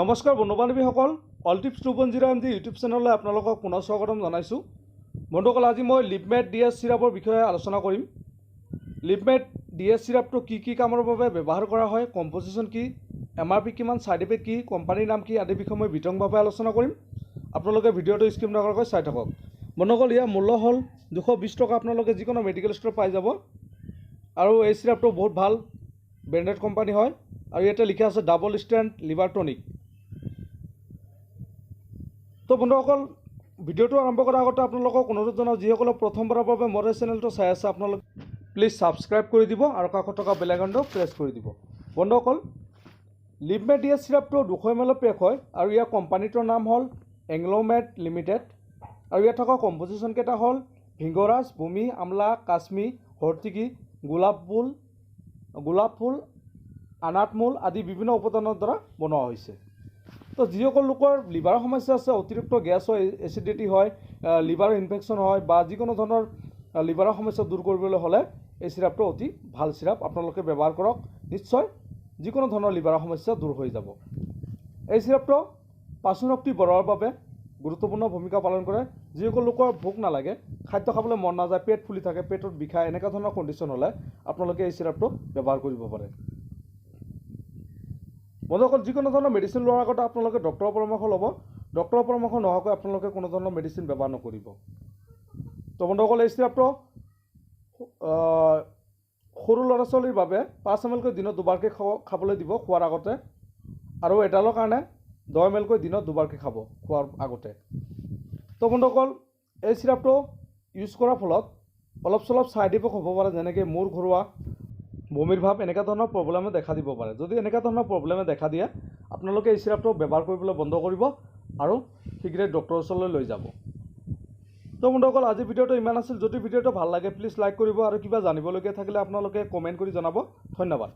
নমস্কাৰ বন্ধু-বান্ধৱীসকল, all tips 2.0 MD YouTube চেনেললৈ আপোনালোকক পুনৰ স্বাগতম জনাইছোঁ। বন্ধুসকল, আজি মই লিভমেড ডিএছ চিৰাপৰ বিষয়ে আলোচনা কৰিম। লিভমেড ডিএছ চিৰাপটো কি কামৰ বাবে ব্যৱহাৰ কৰা হয়, কম্পজিশ্যন কি, MRP কিমান, সাইড ইফেক্ট কি, কোম্পানীৰ নাম কি আদি বিষয়ে মই বিতংভাৱে আলোচনা কৰিম। আপোনালোকে ভিডিঅ'টো স্কিপ নকৰাকৈ চাই থাকক। বন্ধুসকল, ইয়াৰ মূল্য হ'ল 220 টকা। আপোনালোকে যিকোনো মেডিকেল ষ্ট'ৰত পাই যাব। আৰু এই চিৰাপটো বহুত ভাল ব্ৰেণ্ডেড কোম্পানী হয়। আৰু ইয়াতে লিখা আছে ডাবল ষ্ট্ৰেন্থ লিভাৰ টনিক। তো বন্ধুসকল, ভিডিঅ'টো আৰম্ভ কৰাৰ আগতে আপোনালোকক অনুৰোধ জনাওঁ, যিসকলে প্ৰথমবাৰৰ বাবে মোৰ এই চেনেলটো চাই আছে আপোনালোকে প্লিজ ছাবস্ক্ৰাইব কৰি দিব আৰু কাষত থকা বেল আইকনটো প্ৰেছ কৰি দিব। বন্ধুসকল, লিভমেড ডিএছ চিৰাপটো 200 ml পেক হয় আৰু ইয়াৰ কোম্পানীটোৰ নাম হ'ল লিভমেড লিমিটেড। আৰু ইয়াত থকা কম্পজিশ্যন কেইটা হ'ল ভিংগৰাজ, ভূমি, আমলা, কাশ্মী, হৰ্টিকি, গোলাপ ফুল, আনাটমূল আদি বিভিন্ন উপাদানৰ দ্বাৰা বনোৱা হৈছে। তো যিসকল লোকৰ লিভাৰৰ সমস্যা আছে, অতিৰিক্ত গেছ হয়, এচিডিটি হয়, লিভাৰৰ ইনফেকশ্যন হয় বা যিকোনো ধৰণৰ লিভাৰৰ সমস্যা দূৰ কৰিবলৈ হ'লে এই চিৰাপটো অতি ভাল চিৰাপ। আপোনালোকে ব্যৱহাৰ কৰক, নিশ্চয় যিকোনো ধৰণৰ লিভাৰৰ সমস্যা দূৰ হৈ যাব। এই চিৰাপটো পাচন শক্তি বঢ়োৱাৰ বাবে গুৰুত্বপূৰ্ণ ভূমিকা পালন কৰে। যিসকল লোকৰ ভোক নালাগে, খাদ্য খাবলৈ মন নাযায়, পেট ফুলি থাকে, পেটত বিষায়, এনেকুৱা ধৰণৰ কণ্ডিশ্যন হ'লে আপোনালোকে এই চিৰাপটো ব্যৱহাৰ কৰিব পাৰে। বন্ধুসকল, যিকোনো ধৰণৰ মেডিচিন লোৱাৰ আগতে আপোনালোকে ডক্টৰৰ পৰামৰ্শ ল'ব। ডক্টৰৰ পৰামৰ্শ নোহোৱাকৈ আপোনালোকে কোনো ধৰণৰ মেডিচিন ব্যৱহাৰ নকৰিব। তো বন্ধুসকল, এই চিৰাপটো সৰু ল'ৰা ছোৱালীৰ বাবে 5 ml কৈ দিনত দুবাৰকৈ খাবলৈ দিব খোৱাৰ আগতে, আৰু এডালৰ কাৰণে 10 ml কৈ দিনত দুবাৰকৈ খাব খোৱাৰ আগতে। তো বন্ধুসকল, এই চিৰাপটো ইউজ কৰাৰ ফলত অলপ চলপ ছাইড ইফেক্ট হ'ব পাৰে, যেনেকৈ মূৰ ঘূৰোৱা, বমিৰ ভাৱ, এনেকুৱা ধৰণৰ প্ৰব্লেমে দেখা দিব পাৰে। যদি এনেকুৱা ধৰণৰ প্ৰব্লেমে দেখা দিয়ে, আপোনালোকে এই চিৰাপটো ব্যৱহাৰ কৰিবলৈ বন্ধ কৰিব আৰু শীঘ্ৰে ডক্টৰৰ ওচৰলৈ লৈ যাব। তো বন্ধুসকল, আজি ভিডিঅ'টো ইমান আছিল। যদি ভিডিঅ'টো ভাল লাগে প্লিজ লাইক কৰিব আৰু কিবা জানিবলগীয়া থাকিলে আপোনালোকে কমেণ্ট কৰি জনাব। ধন্যবাদ।